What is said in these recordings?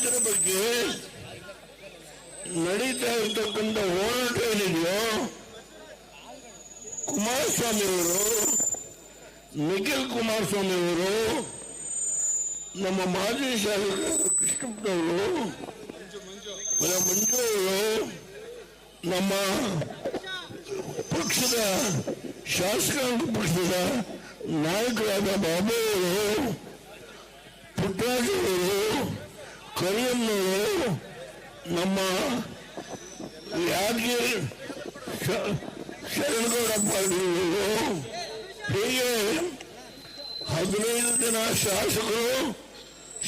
ರೈತರ ಬಗ್ಗೆ ನಡೀತಾ ಇರ್ತಕ್ಕಂಥ ಹೋರಾಟ ಏನಿದೆಯೋ ಕುಮಾರಸ್ವಾಮಿ ಅವರು, ನಿಖಿಲ್ ಕುಮಾರಸ್ವಾಮಿ ಅವರು, ನಮ್ಮ ಮಾಜಿ ಶಾಸಕರು ಕೃಷ್ಣಪ್ಪನವರು, ಮಂಜು ಅವರು, ನಮ್ಮ ಪಕ್ಷದ ಶಾಸಕಾಂಗ ಪಕ್ಷದ ನಾಯಕರಾದ ಬಾಬು ಅವರು, ಪುಟ್ಟರಾಜು ಅವರು, ಕರಿಯಮ್ಮನವರು, ನಮ್ಮ ಯಾದಗಿರಿ ಶರಣಗೌಡ ಪಾಟೀಲರು, ಹೀಗೆ 15 ಜನ ಶಾಸಕರು,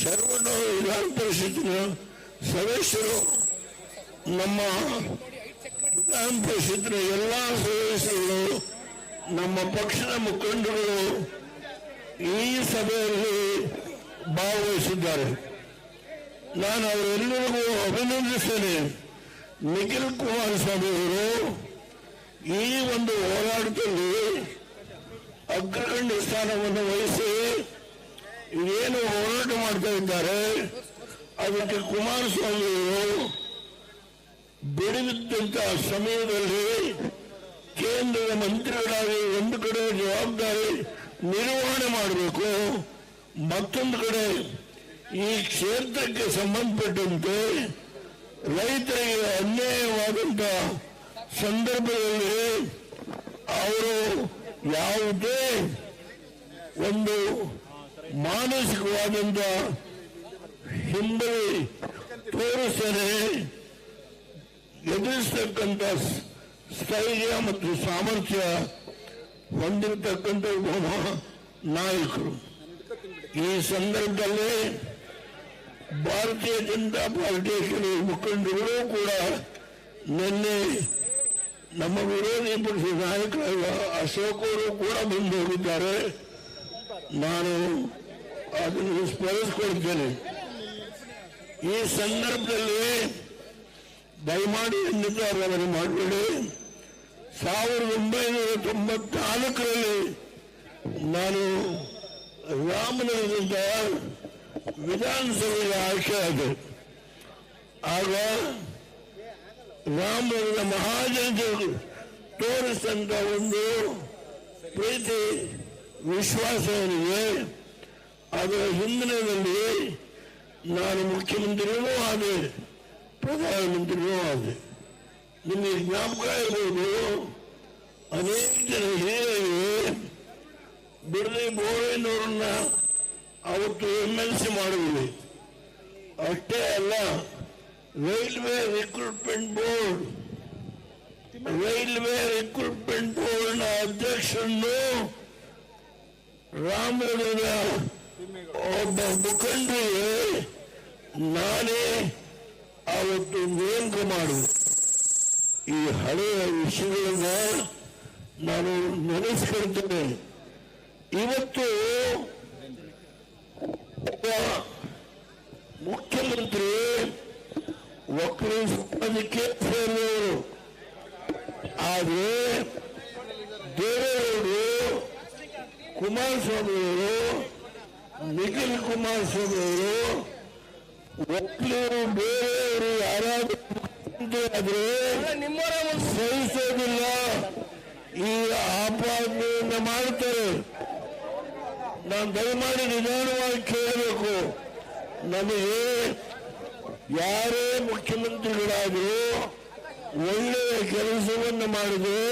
ಶರವಣ ವಿಧಾನ ಪರಿಷತ್ತಿನ ಸದಸ್ಯರು, ನಮ್ಮ ವಿಧಾನ ಪರಿಷತ್ತಿನ ಎಲ್ಲ ಸದಸ್ಯರು, ನಮ್ಮ ಪಕ್ಷದ ಮುಖಂಡರು ಈ ಸಭೆಯಲ್ಲಿ ಭಾಗವಹಿಸಿದ್ದಾರೆ. ನಾನು ಅವರೆಲ್ಲರಿಗೂ ಅಭಿನಂದಿಸ್ತೇನೆ. ನಿಖಿಲ್ ಕುಮಾರಸ್ವಾಮಿ ಅವರು ಈ ಒಂದು ಹೋರಾಟದಲ್ಲಿ ಅಗ್ರಗಣ್ಯ ಸ್ಥಾನವನ್ನು ವಹಿಸಿ ಏನು ಹೋರಾಟ ಮಾಡ್ತಾ ಇದ್ದಾರೆ, ಅದಕ್ಕೆ ಕುಮಾರಸ್ವಾಮಿ ಅವರು ಬಿಡುವಿದ್ದಂತ ಸಮಯದಲ್ಲಿ ಕೇಂದ್ರದ ಮಂತ್ರಿಗಳಾಗಿ ಒಂದು ಕಡೆ ಜವಾಬ್ದಾರಿ ನಿರ್ವಹಣೆ ಮಾಡಬೇಕು, ಮತ್ತೊಂದು ಕಡೆ ಈ ಕ್ಷೇತ್ರಕ್ಕೆ ಸಂಬಂಧಪಟ್ಟಂತೆ ರೈತರಿಗೆ ಅನ್ಯಾಯವಾದಂತ ಸಂದರ್ಭದಲ್ಲಿ ಅವರು ಯಾವುದೇ ಒಂದು ಮಾನಸಿಕವಾದಂತ ಹಿಂಬದಿ ತೋರಿಸದೆ ಎದುರಿಸತಕ್ಕಂಥ ಸ್ಥೈರ್ಯ ಮತ್ತು ಸಾಮರ್ಥ್ಯ ಹೊಂದಿರತಕ್ಕಂಥ ಒಬ್ಬ ನಾಯಕರು. ಈ ಸಂದರ್ಭದಲ್ಲಿ ಭಾರತೀಯ ಜನತಾ ಪಾರ್ಟಿಯ ಕೆಲವು ಮುಖಂಡರು ಕೂಡ ನಿನ್ನೆ ನಮ್ಮ ವಿರೋಧಿ ಪಕ್ಷದ ನಾಯಕರಾದ ಅಶೋಕ್ ಅವರು ಕೂಡ ಬಂದು ಹೋಗಿದ್ದಾರೆ. ನಾನು ಅದನ್ನು ಸ್ಮರಿಸಿಕೊಳ್ತೇನೆ. ಈ ಸಂದರ್ಭದಲ್ಲಿ ದಯಮಾಡಿ ನಿರ್ಧಾರವನ್ನು ಮಾಡಬೇಡಿ. 1994ರಲ್ಲಿ ನಾನು ರಾಮನಗರದಿಂದ ವಿಧಾನಸಭೆಗೆ ಆಯ್ಕೆಯಾದೆ. ಆಗ ರಾಮನಗರದ ಮಹಾಜನತೆಗೆ ತೋರಿಸಿದಂತ ಒಂದು ಪ್ರೀತಿ ವಿಶ್ವಾಸ ಏನಿದೆ, ಅದರ ಹಿನ್ನೆಲೆಯಲ್ಲಿ ನಾನು ಮುಖ್ಯಮಂತ್ರಿಯೂ ಆದೆ, ಪ್ರಧಾನಮಂತ್ರಿಯೂ ಆದೆ. ನಿಮಗೆ ಜ್ಞಾಪಕ ಇರ್ಬೋದು, ಅನೇಕ ಜನ ಹಿರಿಯರಿಗೆ ಬಿಡದಿ ಬೋರಯ್ಯನವರನ್ನ ಅವತ್ತು MLC ಮಾಡಿದ್ವಿ. ಅಷ್ಟೇ ಅಲ್ಲ, ರೈಲ್ವೆ ರಿಕ್ರೂಟ್ಮೆಂಟ್ ಬೋರ್ಡ್ನ ಅಧ್ಯಕ್ಷರನ್ನು ರಾಮನಗರದ ಒಬ್ಬ ಮುಖಂಡರಿಗೆ ನಾನೇ ಅವತ್ತು ನೇಮಕ ಮಾಡಿದೆ. ಈ ಹಳೆಯ ವಿಷಯಗಳನ್ನ ನಾನು ನೆನೆಸ್ಕೊಳ್ತೇನೆ. ಇವತ್ತು ಮುಖ್ಯಮಂತ್ರಿ ಒಕ್ಕಲಿಗ ಸಮಾಜಕ್ಕೆ ಸೇರಿದವರು, ಆದರೆ ದೇವೇಗೌಡರು, ಕುಮಾರಸ್ವಾಮಿ ಅವರು, ನಿಖಿಲ್ ಕುಮಾರಸ್ವಾಮಿ ಅವರು, ಒಕ್ಕಲಿಗರು ಬೇರೆಯವರು ಯಾರಾದರೂ ಆದ್ರೆ ಸಹಿಸೋದಿಲ್ಲ, ಈ ಆಪಾದನೆಯನ್ನ ಮಾಡ್ತಾರೆ. ನಾನು ದಯಮಾಡಿ ನಿಧಾನವಾಗಿ ಕೇಳಬೇಕು. ನಮಗೆ ಯಾರೇ ಮುಖ್ಯಮಂತ್ರಿಗಳಾದರೂ ಒಳ್ಳೆಯ ಕೆಲಸವನ್ನು ಮಾಡಿದ್ರೆ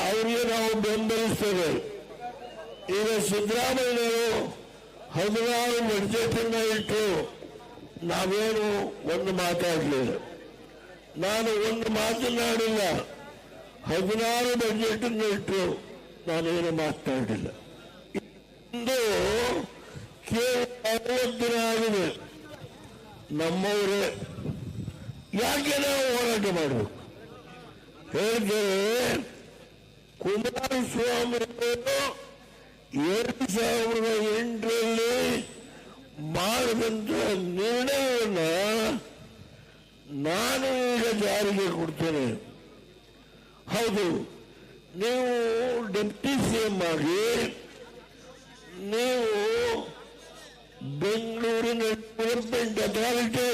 ಅವರಿಗೆ ನಾವು ಬೆಂಬಲಿಸ್ತೇವೆ. ಈಗ ಸಿದ್ದರಾಮಯ್ಯವರು 16 ಬಡ್ಜೆಟ್ ಅನ್ನ ಇಟ್ಟು ನಾವೇನು ಒಂದು ಮಾತಾಡಲಿಲ್ಲ. ನಾನು ಒಂದು ಮಾತನಾಡಿಲ್ಲ. 16 ಬಡ್ಜೆಟ್ ಅನ್ನು ಇಟ್ಟು ನಾನೇನು ಮಾತನಾಡಿಲ್ಲ. ಇಂದು ಕೇವಲ 60 ದಿನ ಆಗಿದೆ. ನಮ್ಮವರೇ ಯಾಕೆ ನಾವು ಹೋರಾಟ ಮಾಡಬೇಕು ಹೇಳ್ತೇವೆ. ಕುಮಾರಸ್ವಾಮಿ 2008ರಲ್ಲಿ ಮಾಡಿದಂತ ನಿರ್ಣಯವನ್ನು ನಾನು ಈಗ ಜಾರಿಗೆ ಕೊಡ್ತೇನೆ. ಹೌದು, ನೀವು ಡೆಪ್ಟಿ CM ಆಗಿ ನೀವು ಬೆಂಗಳೂರಿನ ಡೆವಲಪ್ಮೆಂಟ್ ಅಥಾರಿಟಿ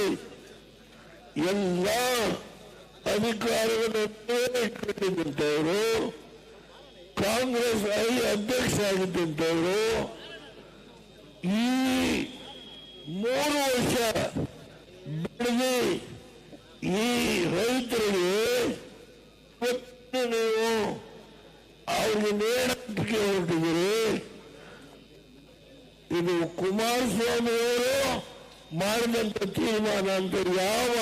ಎಲ್ಲ ಅಧಿಕಾರವನ್ನು ಇಟ್ಕೊಂಡಿದ್ದಂಥವರು, ಕಾಂಗ್ರೆಸ್ ಅಧ್ಯಕ್ಷ ಆಗಿದ್ದಂಥವರು ಈ 3 ವರ್ಷ ಬೆಳೆದು ಈ ರೈತರಿಗೆ ನೀವು ಅವ್ರಿಗೆ ನೇಣಕ್ಕೆ ಹೊರಟಿದ್ದೀರಿ. ಇದು ಕುಮಾರಸ್ವಾಮಿ ಅವರು ಮಾಡಿದಂತ ತೀರ್ಮಾನ ಅಂತ ಯಾವ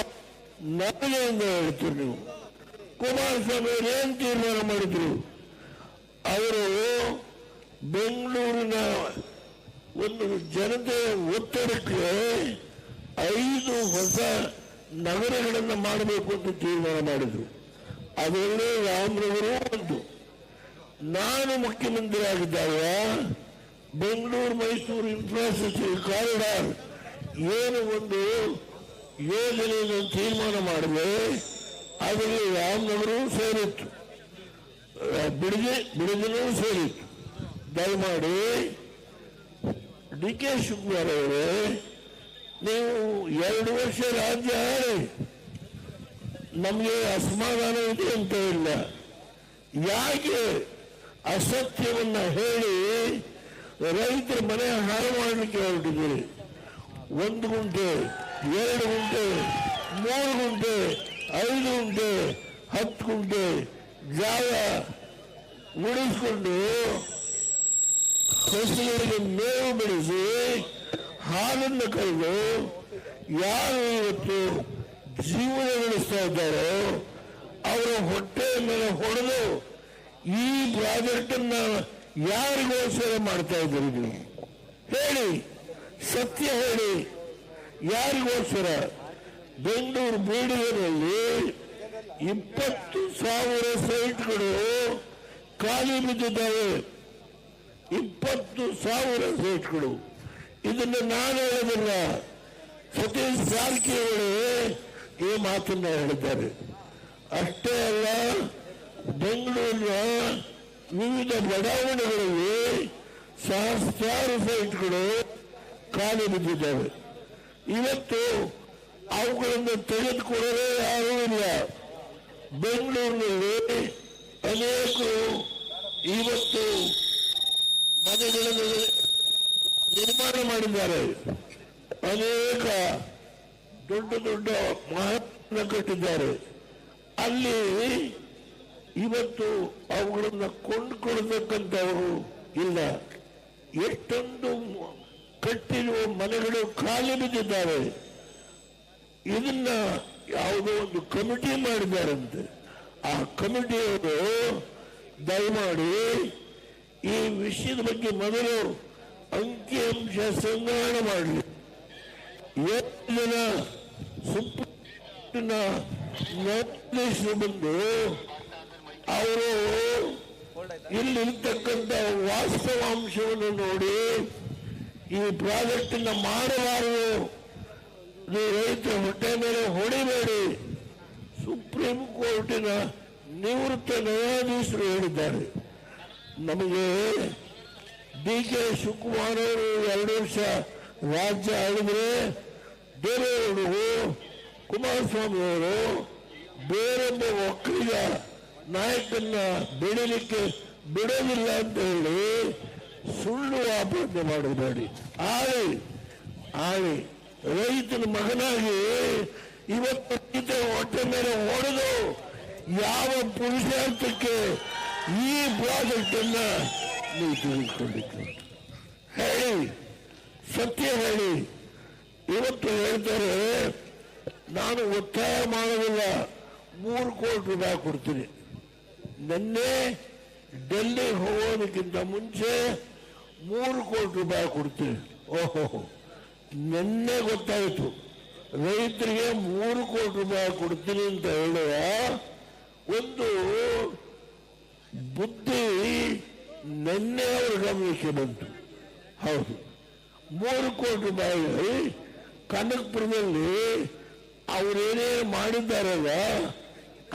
ನಗಲಿಂದ ಹೇಳ್ತೀರಿ ನೀವು? ಕುಮಾರಸ್ವಾಮಿ ಅವರು ಏನ್ ತೀರ್ಮಾನ ಮಾಡಿದ್ರು? ಅವರು ಬೆಂಗಳೂರಿನ ಒಂದು ಜನತೆಯ ಒತ್ತಡಕ್ಕೆ 5 ಹೊಸ ನಗರಗಳನ್ನು ಮಾಡಬೇಕು ಅಂತ ತೀರ್ಮಾನ ಮಾಡಿದ್ರು. ಅದರಲ್ಲೇ ರಾಮನಗರ ಒಂದು. ನಾನು ಮುಖ್ಯಮಂತ್ರಿ ಆಗಿದ್ದಾಗ ಬೆಂಗಳೂರು ಮೈಸೂರು ಇನ್ಫ್ರಾಸ್ಟ್ರಕ್ಚರ್ ಕಾರಿಡಾರ್ ಏನು ಒಂದು ಯೋಜನೆಯನ್ನು ತೀರ್ಮಾನ ಮಾಡಿದೆ, ಅದರಲ್ಲಿ ರಾಮನಗರವೂ ಸೇರಿತ್ತು, ಬಿಡದಿನೂ ಸೇರಿತ್ತು. ದಯಮಾಡಿ ಡಿ.ಕೆ. ಶಿವಕುಮಾರ್ ಅವರೇ, ನೀವು 2 ವರ್ಷ ರಾಜ್ಯ ಆಳಿ, ನಮಗೆ ಅಸಮಾಧಾನ ಇದೆ ಅಂತ ಇಲ್ಲ. ಯಾಕೆ ಅಸತ್ಯವನ್ನ ಹೇಳಿ ರೈತರ ಮನೆ ಹಾಳು ಮಾಡಲಿಕ್ಕೆ ಹೊರಟಿದ್ದೀರಿ? 1 ಗುಂಟೆ, 2 ಗುಂಟೆ, 3 ಗುಂಟೆ, 5 ಗುಂಟೆ, 10 ಗುಂಟೆ ಜಾಗ ಉಳಿಸಿಕೊಂಡು ಹಸುಗಳಿಗೆ ಮೇವು ಬೆಳೆಸಿ ಹಾಲನ್ನು ಕರೆದು ಯಾರು ಇವತ್ತು ಜೀವನ ನಡೆಸ್ತಾ ಇದ್ದಾರೋ ಅವರ ಹೊಟ್ಟೆಯ ಮೇಲೆ ಹೊಡೆದು ಈ ಪ್ರಾಜೆಕ್ಟ್ ಅನ್ನ ಯಾರಿಗೋಸ್ಕರ ಮಾಡ್ತಾ ಇದ್ದೀರಿ ನೀವು? ಹೇಳಿ, ಸತ್ಯ ಹೇಳಿ, ಯಾರಿಗೋಸ್ಕರ? ಬೆಂಗಳೂರು ಬೀಡಿಗೆನಲ್ಲಿ 20,000 ಸೈಟ್ಗಳು ಖಾಲಿ ಬಿದ್ದಿದ್ದಾವೆ. 20,000 ಸೈಟ್ಗಳು. ಇದನ್ನು ನಾನು ಹೇಳೋದಿಲ್ಲ, ಸತೀಶ್ ಜಾರಕಿಹೊಳಿ ಈ ಮಾತನ್ನ ಹೇಳಿದ್ದಾರೆ. ಅಷ್ಟೇ ಅಲ್ಲ, ಬೆಂಗಳೂರಿನ ವಿವಿಧ ಬಡಾವಣೆಗಳಲ್ಲಿ ಸಹಸ್ರಾರು ಸೈಟ್ಗಳು ಖಾಲಿ ಬಿದ್ದಿದ್ದಾವೆ. ಇವತ್ತು ಅವುಗಳನ್ನು ತೆಗೆದುಕೊಳ್ಳಲು ಯಾರೂ ಇಲ್ಲ. ಬೆಂಗಳೂರಿನಲ್ಲಿ ಅನೇಕರು ಇವತ್ತು ಮನೆಗಳನ್ನು ನಿರ್ಮಾಣ ಮಾಡಿದ್ದಾರೆ. ಅನೇಕ ದೊಡ್ಡ ದೊಡ್ಡ ಮಹತ್ವ ಕಟ್ಟಿದ್ದಾರೆ. ಅಲ್ಲಿ ಇವತ್ತು ಅವುಗಳನ್ನು ಕೊಂಡುಕೊಳ್ಬೇಕಂತವರು ಇಲ್ಲ. ಎಷ್ಟೊಂದು ಕಟ್ಟಿರುವ ಮನೆಗಳು ಖಾಲಿ ಬಿದ್ದಿದ್ದಾವೆ. ಇದನ್ನ ಯಾವುದೋ ಒಂದು ಕಮಿಟಿ ಮಾಡಿದ್ದಾರಂತೆ. ಆ ಕಮಿಟಿಯವರು ದಯಮಾಡಿ ಈ ವಿಷಯದ ಬಗ್ಗೆ ಮೊದಲು ಅಂಕಿಅಂಶ ಸಂಗ್ರಹಣೆ ಮಾಡಲಿ. 7 ಜನ ಸುಪ್ರೀಂ ನ್ಯಾಯಾಧೀಶರು ಬಂದು ಅವರು ಇಲ್ಲಿರ್ತಕ್ಕಂಥ ವಾಸ್ತವಾಂಶವನ್ನು ನೋಡಿ ಈ ಪ್ರಾಜೆಕ್ಟ್ ಅನ್ನ ಮಾಡಬಾರದು, ನೀವು ರೈತರ ಹೊಟ್ಟೆ ಮೇಲೆ ಹೊಡಿಬೇಡಿ, ಸುಪ್ರೀಂ ಕೋರ್ಟಿನ ನಿವೃತ್ತ ನ್ಯಾಯಾಧೀಶರು ಹೇಳಿದ್ದಾರೆ. ನಮಗೆ ಡಿ.ಕೆ. ಶಿವಕುಮಾರ್ ಅವರು 2 ವರ್ಷ ರಾಜ್ಯ ಆಳಿದ್ರೆ, ದೇವೇಗೌಡರು, ಕುಮಾರಸ್ವಾಮಿ ಅವರು ಬೇರೊಬ್ಬ ಒಕ್ಕಲಿಗ ನಾಯಕನ್ನ ಬೆಳೀಲಿಕ್ಕೆ ಬಿಡೋದಿಲ್ಲ ಅಂತ ಹೇಳಿ ಸುಳ್ಳು ಆಪಾದನೆ ಮಾಡಬೇಡಿ. ಆಳಿ ರೈತನ ಮಗನಾಗಿ ಇವತ್ತು ರೈತ ಹೊಟ್ಟೆ ಮೇಲೆ ಹೊಡೆದು ಯಾವ ಪುರುಷಾರ್ಥಕ್ಕೆ ಈ ಪ್ರಾಜೆಕ್ಟ್ ಅನ್ನ ನೀವು ತಿಳಿದುಕೊಂಡಿದ್ದು? ಹೇಳಿ, ಸತ್ಯ ಹೇಳಿ. ಇವತ್ತು ಹೇಳ್ತಾರೆ ನಾನು ಒತ್ತಾಯ ಮಾಡೋದಿಲ್ಲ, 3 ಕೋಟಿ ರೂಪಾಯಿ ಕೊಡ್ತೀನಿ. ನಿನ್ನೆ ಡೆಲ್ಲಿ ಹೋಗೋದಕ್ಕಿಂತ ಮುಂಚೆ 3 ಕೋಟಿ ರೂಪಾಯಿ ಕೊಡ್ತೀನಿ. ಓಹೋ, ನಿನ್ನೆ ಗೊತ್ತಾಯಿತು ರೈತರಿಗೆ 3 ಕೋಟಿ ರೂಪಾಯಿ ಕೊಡ್ತೀನಿ ಅಂತ ಹೇಳುವ ಒಂದು ಬುದ್ಧಿ ನಿನ್ನೆ ಅವರ ಗಮನಕ್ಕೆ ಬಂತು. ಹೌದು, 3 ಕೋಟಿ ರೂಪಾಯಿ ಕನಕಪುರದಲ್ಲಿ ಅವರೇನೇನು ಮಾಡಿದ್ದಾರಲ್ಲ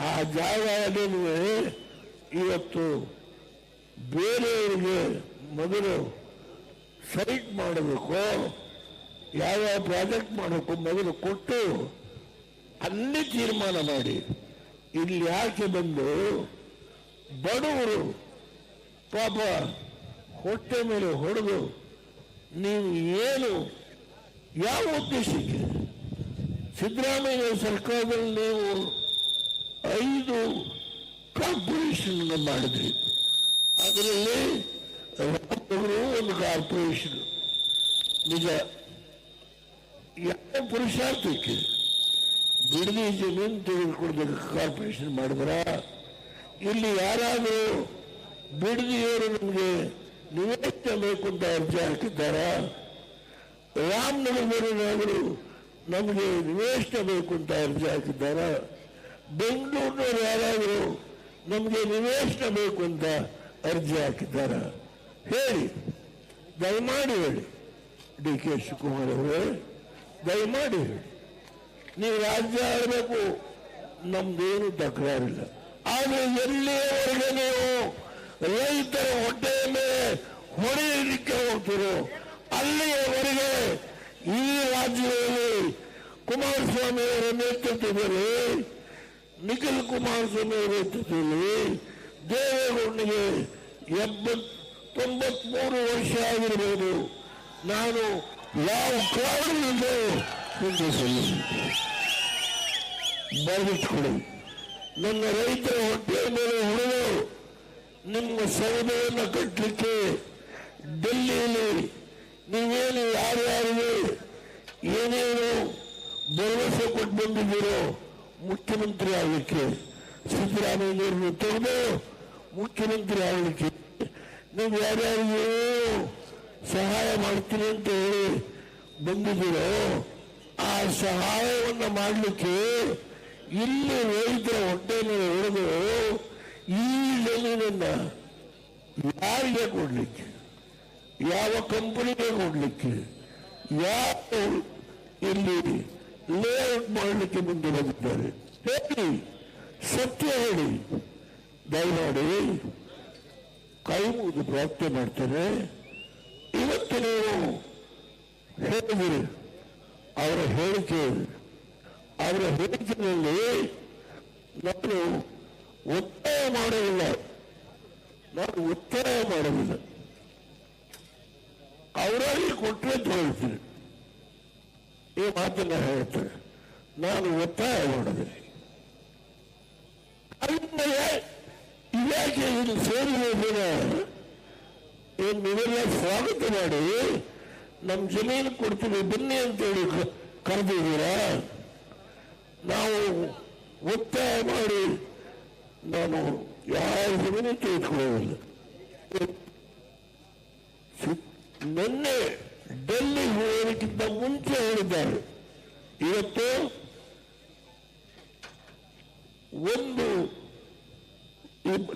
ಆ ಜಾಗವನ್ನು ಇವತ್ತು ಬೇರೆಯವರಿಗೆ ಮೊದಲು ಸೈಟ್ ಮಾಡಬೇಕು, ಯಾವ ಪ್ರಾಜೆಕ್ಟ್ ಮಾಡಬೇಕು ಮೊದಲು ಕೊಟ್ಟು ಅಲ್ಲಿ ತೀರ್ಮಾನ ಮಾಡಿ. ಇಲ್ಲಿ ಯಾಕೆ ಬಂದು ಬಡವರು ಪಾಪ ಹೊಟ್ಟೆ ಮೇಲೆ ಹೊಡೆದು ನೀವು ಏನು ಯಾವ ಉದ್ದೇಶಕ್ಕೆ ಸಿದ್ದರಾಮಯ್ಯ ಸರ್ಕಾರದಲ್ಲಿ ನೀವು 5 ಕಾರ್ಪೊರೇಷನ್ ಮಾಡಿದ್ರಿ. ಅದರಲ್ಲಿ ರಾಮನಗರ ಒಂದು ಕಾರ್ಪೊರೇಷನ್. ನಿಜ, ಯಾವ ಪುರುಷಾರ್ಥಕ್ಕೆ ಬಿಡದಿ ಜಮೀನು ತೆಗೆದುಕೊಡ್ಬೇಕು ಕಾರ್ಪೊರೇಷನ್ ಮಾಡಿದ್ರ? ಇಲ್ಲಿ ಯಾರಾದರೂ ಬಿಡದಿಯವರು ನಮಗೆ ನಿವೇಶನ ಬೇಕು ಅಂತ ಅರ್ಜಿ ಹಾಕಿದ್ದಾರ? ರಾಮನಗರದವರೇನಾದರೂ ನಮಗೆ ನಿವೇಶನ ಬೇಕು ಅಂತ ಅರ್ಜಿ ಹಾಕಿದ್ದಾರ? ಬೆಂಗಳೂರಿನವರು ಯಾರಾದರೂ ನಮಗೆ ನಿವೇಶನ ಬೇಕು ಅಂತ ಅರ್ಜಿ ಹಾಕಿದ್ದಾರ? ಹೇಳಿ, ದಯಮಾಡಿ ಹೇಳಿ. ಡಿ ಕೆ ಶಿವಕುಮಾರ್ ಅವರೇ, ದಯಮಾಡಿ ಹೇಳಿ. ನೀವು ರಾಜ್ಯ ಆಡಬೇಕು, ನಮ್ದೇನು ತಕರಾರಿಲ್ಲ. ಆದರೆ ಎಲ್ಲಿಯವರೆಗೆ ನೀವು ರೈತರ ಹೊಟ್ಟೆಯ ಮೇಲೆ ಹೊಡೆಯಲಿಕ್ಕೆ ಹೋಗ್ತಿರೋ ಅಲ್ಲಿಯವರೆಗೆ ಈ ರಾಜ್ಯದಲ್ಲಿ ಕುಮಾರಸ್ವಾಮಿ ಅವರ ನೇತೃತ್ವದಲ್ಲಿ, ನಿಖಿಲ್ ಕುಮಾರಸ್ವಾಮಿ ಅವರ ನೇತೃತ್ವದಲ್ಲಿ ದೇವೇಗೌಡನಿಗೆ 93 ವರ್ಷ ಆಗಿರಬಹುದು. ನಾನು ಯಾವ ಕಾರಣದಿಂದ ಬರೆದಿಟ್ಕೊಳ್ಳಿ. ನನ್ನ ರೈತರ ಹೊಟ್ಟೆಯ ಮೇಲೆ ಹೊಡೆದು ನಿಮ್ಮ ಸೌಧೆಯನ್ನು ಕಟ್ಟಲಿಕ್ಕೆ ಡೆಲ್ಲಿಯಲ್ಲಿ ನೀವೇನು ಯಾರ್ಯಾರಿಗೆ ಏನೇನು ಭರವಸೆ ಕೊಟ್ಟು ಬಂದಿದ್ದೀರೋ ಮುಖ್ಯಮಂತ್ರಿ ಆಗಲಿಕ್ಕೆ, ಸಿದ್ದರಾಮಯ್ಯವ್ರನ್ನು ತೆಗೆದು ಮುಖ್ಯಮಂತ್ರಿ ಆಗಲಿಕ್ಕೆ ನೀವು ಯಾರ್ಯಾರಿಗೂ ಸಹಾಯ ಮಾಡ್ತೀನಿ ಅಂತ ಹೇಳಿ ಬಂದಿದ್ದೀರೋ ಆ ಸಹಾಯವನ್ನು ಮಾಡಲಿಕ್ಕೆ ಇಲ್ಲಿ ರೈತರ ಹೊಟ್ಟೆ ಮೇಲೆ ಹೊಡೆದು ಈ ಜಮೀನನ್ನ ಯಾರಿಗೆ ಕೊಡ್ಲಿಕ್ಕೆ, ಯಾವ ಕಂಪನಿಗೆ ಕೊಡ್ಲಿಕ್ಕೆ, ಯಾವ ಇಲ್ಲಿ ಲೇಔಟ್ ಮಾಡಲಿಕ್ಕೆ ಮುಂದೆ ಬಂದಿದ್ದಾರೆ? ಹೇಳಿ, ಸತ್ಯ ಹೇಳಿ. ದಯಮಾಡಿ ಕೈ ಮುಗಿದು ಪ್ರಾರ್ಥನೆ ಮಾಡ್ತೇನೆ. ಇವತ್ತು ನೀವು ಹೇಳಿದಿರಿ ಅವರ ಹೇಳಿಕೆಯಲ್ಲಿ ನಾನು ಒತ್ತಾಯ ಮಾಡೋದಿಲ್ಲ. ಅವರಲ್ಲಿ ಕೊಟ್ಟರೆ ತಗೊಳ್ತೀನಿ, ಈ ಮಾತನ್ನ ಹೇಳ್ತಾರೆ. ನಾನು ಒತ್ತಾಯ ಮಾಡೋದಿಲ್ಲ. ಅಲ್ಲಿಂದ ಇಲಾಖೆ ಇಲ್ಲಿ ಸೇರಿದ ನೀವೆಲ್ಲ ಸ್ವಾಗತ ಮಾಡಿ ನಮ್ಮ ಜಮೀನು ಕೊಡ್ತೀವಿ ಬನ್ನಿ ಅಂತೇಳಿ ಕರೆದಿದ್ದೀರಾ? ನಾವು ಒತ್ತಾಯ ಮಾಡಿ ನಾನು ಯಾವ ಜಮೀನು ತೆಗೆದುಕೊಳ್ಳೋದಿಲ್ಲ. ನಿನ್ನೆ ಡೆಲ್ಲಿ ಹೋಗೋದಕ್ಕಿಂತ ಮುಂಚೆ ಹೇಳಿದ್ದಾರೆ. ಇವತ್ತು ಒಂದು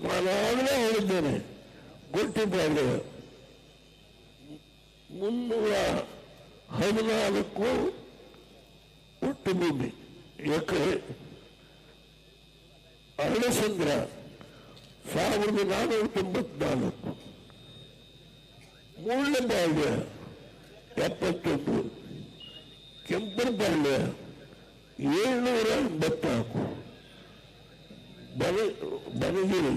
ನಾನಾಗಲೇ ಹೇಳಿದ್ದೇನೆ, ಗೊತ್ತಿದ್ದಾರೆ 314 ಒಟ್ಟು ಭೂಮಿ ಎಕರೆ ಅರಳಸಂದ್ರ 1494, ಮೂಳಬಾಳ್ಯ 71, ಕೆಂಪನಪಾಳ್ಯ 784, ಬನಗಿರಿ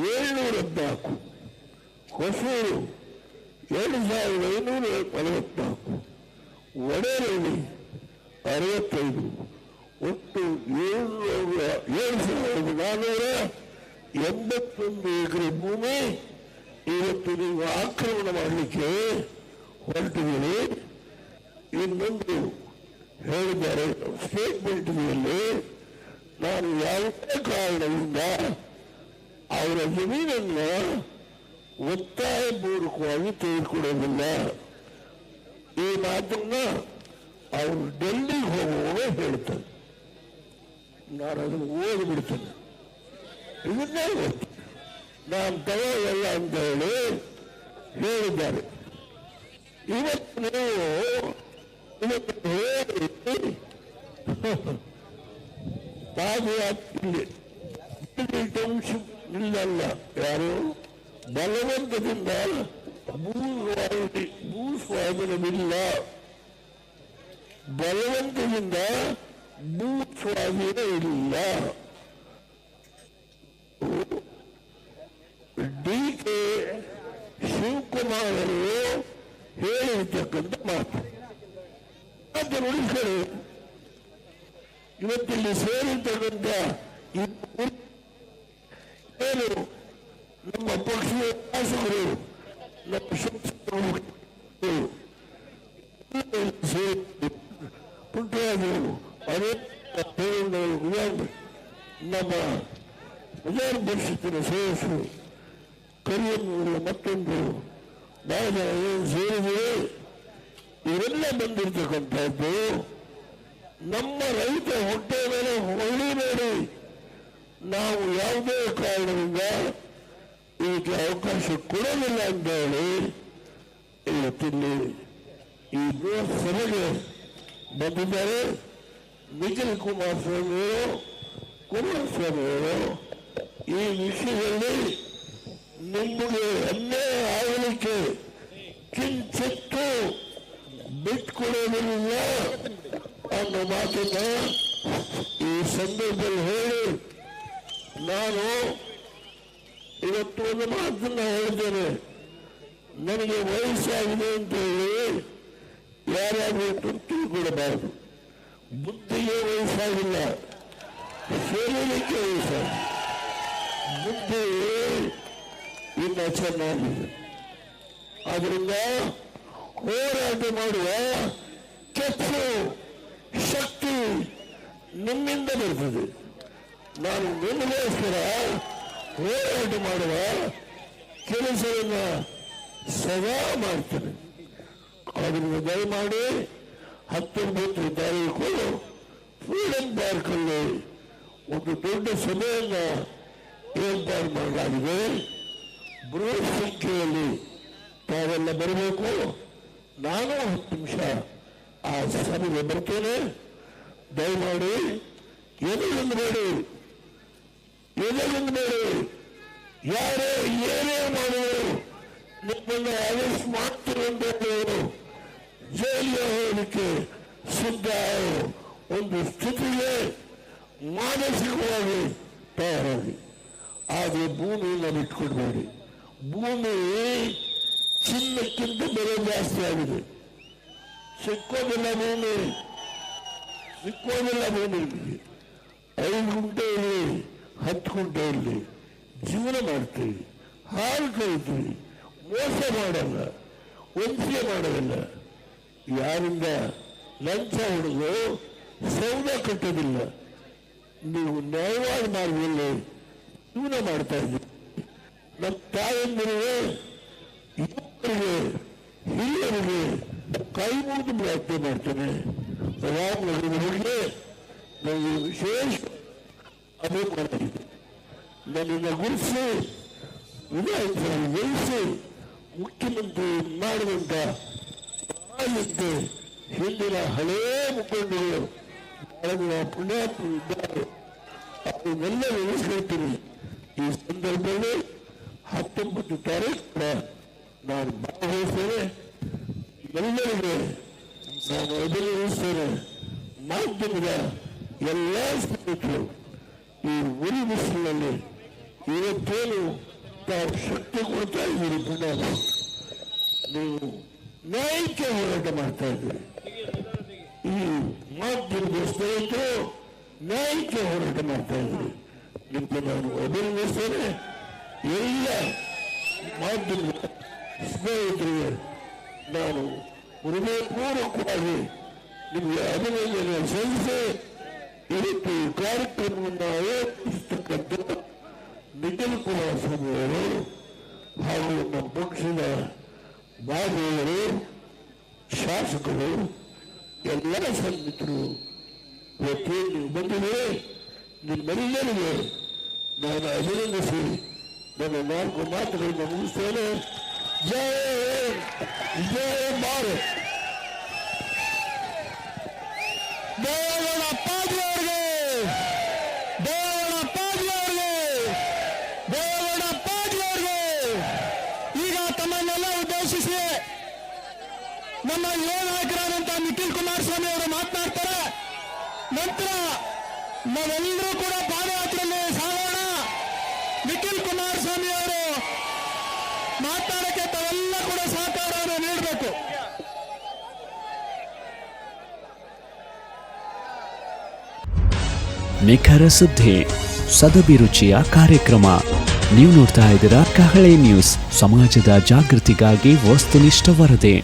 714, ಹೊಸೂರು 2544, ವಡೇರಳ್ಳಿ 65, ಒಟ್ಟು 7481 ಎಕರೆ ಭೂಮಿ ಇವತ್ತು ನೀವು ಆಕ್ರಮಣ ಮಾಡಲಿಕ್ಕೆ ಹೊರಟಿದ್ದೀರಿ. ಇನ್ನೊಂದು ಹೇಳಿದ್ದಾರೆ ಸ್ಟೇಟ್ಮೆಂಟ್ನಲ್ಲಿ, ನಾನು ಯಾವುದೇ ಕಾರಣದಿಂದ ಅವರ ಜಮೀನನ್ನು ಒತ್ತಾಯಪೂರ್ವಕವಾಗಿ ತೆಗೆದುಕೊಡೋದಿಲ್ಲ. ಈ ಮಾತನ್ನ ಅವರು ಡೆಲ್ಲಿಗೆ ಹೋಗುವಾಗ ಹೇಳ್ತಾರೆ. ನಾನು ಅದನ್ನು ಓದಿಬಿಡ್ತೇನೆ. ಇದನ್ನೇ ಗೊತ್ತು, ನಾನು ತಗೊಳ್ಳಲ್ಲ ಅಂತ ಹೇಳಿ ಹೇಳಿದ್ದಾರೆ. ಇವತ್ತು ನೀವು ಹೇಳಿ ಪಾದಯಾತ್ರೆ ಟೌನ್ಶಿಪ್ ಇಲ್ಲಲ್ಲ, ಯಾರು ಬಲವಂತದಿಂದ ಭೂಸ್ವಾಧೀನವಿಲ್ಲ. ಬಲವಂತದಿಂದ ಭೂ ಸ್ವಾಧೀನ ಇಲ್ಲ. ಡಿ ಕೆ ಶಿವಕುಮಾರ್ ಅವರು ಹೇಳಿರ್ತಕ್ಕಂಥ ಮಾತು ಉಳಿಸ್ಕೊಳ್ಳಿ. ಇವತ್ತಿಲ್ಲಿ ಸೇರಿರ್ತಕ್ಕಂಥ ಏನು ನಮ್ಮ ಪಕ್ಷದ ಶಾಸಕರು, ನಮ್ಮ ಶಾಸಕರು ಪುಟ್ಟರಾಜರು, ನಮ್ಮ ವಿಧಾನ ಪರಿಷತ್ತಿನ ಸದಸ್ಯರು, ಕರಿಯಮ್ಮೂರಿನ ಮತ್ತೊಂದು ಬಹಳ ಜನ ಏನು ಸೇರಿದೆ, ಇವೆಲ್ಲ ಬಂದಿರ್ತಕ್ಕಂಥದ್ದು ನಮ್ಮ ರೈತ ಹೊಟ್ಟೆ ಮೇಲೆ ಹೊಳಿಬೇಡಿ. ನಾವು ಯಾವುದೇ ಕಾರಣದಿಂದ ಇದಕ್ಕೆ ಅವಕಾಶ ಕೊಡೋದಿಲ್ಲ ಅಂತ ಹೇಳಿ ಇವತ್ತಿಲ್ಲಿ ಈ ಬೃಹತ್ ಸಭೆಗೆ ಬಂದಿದ್ದಾರೆ. ನಿಖಿಲ್ ಕುಮಾರಸ್ವಾಮಿಯವರು ಈ ವಿಷಯದಲ್ಲಿ ನಿಮಗೆ ಅನ್ಯಾಯ ಆಗಲಿಕ್ಕೆ ಕಿಂಚಿತ್ತು ಬಿಟ್ಕೊಡೋದಿಲ್ಲ ಅನ್ನೋ ಮಾತನ್ನ ಈ ಸಂದರ್ಭದಲ್ಲಿ ಹೇಳಿ ನಾನು ಇವತ್ತು ಒಂದು ಮಾತನ್ನ ಹೇಳ್ತೇನೆ. ನನಗೆ ವಯಸ್ಸಾಗಿದೆ ಅಂತ ಹೇಳಿ ಯಾರಾದರೂ ತಿಳ್ಕೊಡಬಾರದು. ಬುದ್ಧಿಗೆ ವಯಸ್ಸಾಗಿಲ್ಲ, ಶರೀರಕ್ಕೆ ವಯಸ್ಸಾಗಿದೆ. ಬುದ್ಧಿ ಇನ್ನ ಚೆನ್ನಾಗಿದೆ. ಆದ್ರಿಂದ ಹೋರಾಟ ಮಾಡುವ ಕೆಚ್ಚು ಶಕ್ತಿ ನಿಮ್ಮಿಂದ ಬರ್ತದೆ. ನಾನು ನಿಮಗೋಸ್ಕರ ಹೋರಾಟ ಮಾಡುವ ಕೆಲಸವನ್ನು ಸದಾ ಮಾಡ್ತೇನೆ. ಆದ್ರಿಂದ ದಯಮಾಡಿ 19 ತಾರೀಕು ಫ್ರೀಡಂ ಪಾರ್ಕ್ ಅಲ್ಲಿ ಒಂದು ದೊಡ್ಡ ಸಭೆಯನ್ನ ಏರ್ಪಾಡು ಮಾಡಲಾಗಿದೆ. ಬೃಹತ್ ಸಂಖ್ಯೆಯಲ್ಲಿ ತಾವೆಲ್ಲ ಬರಬೇಕು. ನಾನು 10 ನಿಮಿಷ ಆ ಸಭೆಗೆ ಬರ್ತೇನೆ. ದಯಮಾಡಿ ಎದೆಗುಂದಬೇಡಿ. ಯಾರೇ ಏನೇ ಮಾಡುವರು ನಿಮ್ಮನ್ನು ಅರೆಸ್ಟ್ ಮಾಡ್ತೀವಿ ಅಂತ ಜೈಲಿಗೆ ಹೋಗಲಿಕ್ಕೆ ಸಿದ್ಧ ಒಂದು ಸ್ಥಿತಿಗೆ ಮಾನಸಿಕವಾಗಿ ತಯಾರಾಗಿ. ಆದರೆ ಭೂಮಿಯನ್ನು ಬಿಟ್ಕೊಡ್ಬೇಡಿ. ಭೂಮಿ ಚಿನ್ನಕ್ಕಿಂತ ಬೆಲೆ ಜಾಸ್ತಿ ಆಗಿದೆ. ಸಿಕ್ಕೋದಿಲ್ಲ ಭೂಮಿ. 5 ಗುಂಟೆ ಇರಲಿ, 10 ಗುಂಟೆ ಇರಲಿ, ಜೀವನ ಮಾಡ್ತೀವಿ, ಹಾಲು ಕರಿತೀವಿ, ಮೋಸ ಮಾಡಲ್ಲ, ವಂಚನೆ ಮಾಡೋದಿಲ್ಲ. ಯಾರಿಂದ ಲಂಚ ಹೊಡೆದು ಸೌದ ಕಟ್ಟೋದಿಲ್ಲ. ನೀವು ನ್ಯಾಯವಾದ ಮಾರ್ಗದಲ್ಲಿ ಜೀವನ ಮಾಡ್ತಾ ಇದ್ದೀವಿ. ನಮ್ಮ ತಾಯಂದಿರಿಗೆ, ಯುವಕರಿಗೆ, ಹಿರಿಯರಿಗೆ ಕೈ ಮುಗಿದು ಪ್ರಾರ್ಥನೆ ಮಾಡ್ತೇನೆ. ರಾಮನಗರದವರಿಗೆ ನನಗೆ ವಿಶೇಷ ಅಭಿಮಾನ ಇದೆ. ನನ್ನನ್ನು ಗುರುಸಿ ವಿಧಾನಸಭೆ ಗೆಲ್ಲಿಸಿ ಮುಖ್ಯಮಂತ್ರಿ ಮಾಡುವಂತ ಸಮಾಜಕ್ಕೆ ಹಿಂದಿನ ಹಳೇ ಮುಖಂಡರು ಬಹಳ ಪುಣ್ಯಾತ್ಮರು ಇದ್ದಾರೆ. ಅವನ್ನೆಲ್ಲ ನೆನೆಸ್ಕೊಳ್ತೀನಿ. ಈ ಸಂದರ್ಭದಲ್ಲಿ 19 ತಾರೀಕು ನಾನು ಭಾಗವಹಿಸ್ತೇನೆ. ಎಲ್ಲರಿಗೆ ನಾನು ಅಭಿನಂದಿಸ್ತೇನೆ. ಮಾಧ್ಯಮದ ಎಲ್ಲ ಸ್ನೇಹಿತರು ಈ ಉರಿ ಬಿಸಿಲಿನಲ್ಲಿ ಇವತ್ತೇನು ತಾವು ಶಕ್ತಿ ಕೊಡ್ತಾ ಇದ್ದೀರಿ. ಪುಣ್ಯ ನೀವು ನ್ಯಾಯಕ್ಕೆ ಹೋರಾಟ ಮಾಡ್ತಾ ಇದ್ದೀರಿ. ಈ ಮಾಧ್ಯಮದ ಸ್ನೇಹಿತರು ನ್ಯಾಯಕ್ಕೆ ಹೋರಾಟ ಮಾಡ್ತಾ ಇದ್ದೀರಿ. ನಿಮಗೆ ನಾನು ಅಭಿನಂದಿಸ್ತೇನೆ. ಎಲ್ಲ ಮಾಧ್ಯಮದ ಸ್ನೇಹಿತರಿಗೆ ನಾನು ಹೃದಯಪೂರ್ವಕವಾಗಿ ನಿಮಗೆ ಅಭಿನಂದನೆ ಸಲ್ಲಿಸಿ ಇವತ್ತು ಈ ಕಾರ್ಯಕ್ರಮವನ್ನು ಆಯೋಜಿಸತಕ್ಕಂಥ ನಿಖಿಲ್ ಕುಮಾರಸ್ವಾಮಿ ಅವರು ಹಾಗೂ ನಮ್ಮ ಪಕ್ಷದ ಬಾಂಧವರು, ಶಾಸಕರು, ಎಲ್ಲ ಸನ್ಮಿತರು ಇವತ್ತೇನು ಬಂದಿದೆ. ನಿಮ್ಮೆಲ್ಲರಿಗೆ ನಾನು ಅಭಿನಂದಿಸಿ ನನ್ನ 4 ಮಾತುಗಳನ್ನು ಮುಗಿಸ್ತೇನೆ. ಜಯ ಜಯ ಭಾರತ್. ದೇವೇಗೌಡಪ್ಪಾಜಿಯವರಿಗೆ, ದೇವೇಗೌಡಪ್ಪಾಜಿಯವರಿಗೆ, ದೇವೇಗೌಡಪ್ಪಾಜಿಯವರಿಗೆ. ಈಗ ತಮ್ಮನ್ನೆಲ್ಲ ಉದ್ದೇಶಿಸಿ ಯುವ ನಾಯಕರಾದಂತಹ ನಿಖಿಲ್ ಕುಮಾರಸ್ವಾಮಿ ಅವರು ಮಾತನಾಡ್ತಾರೆ. ನಂತರ ನಾವೆಲ್ಲರೂ ಕೂಡ ಪಾದಯಾತ್ರೆಯಲ್ಲಿ ಸಾಗೋಣ. ನಿಖಿಲ್ ಕುಮಾರಸ್ವಾಮಿ ಅವರು ಮಾತನಾಡಕ್ಕೆ ತಾವೆಲ್ಲ ಕೂಡ ಸಹಕಾರವನ್ನು ನೀಡಬೇಕು. ನಿಖರ ಸುದ್ದಿ, ಸದಭಿರುಚಿಯ ಕಾರ್ಯಕ್ರಮ. ನೀವು ನೋಡ್ತಾ ಇದ್ದೀರಾ ಕಹಳೆ ನ್ಯೂಸ್, ಸಮಾಜದ ಜಾಗೃತಿಗಾಗಿ ವಸ್ತುನಿಷ್ಠ ವರದಿ.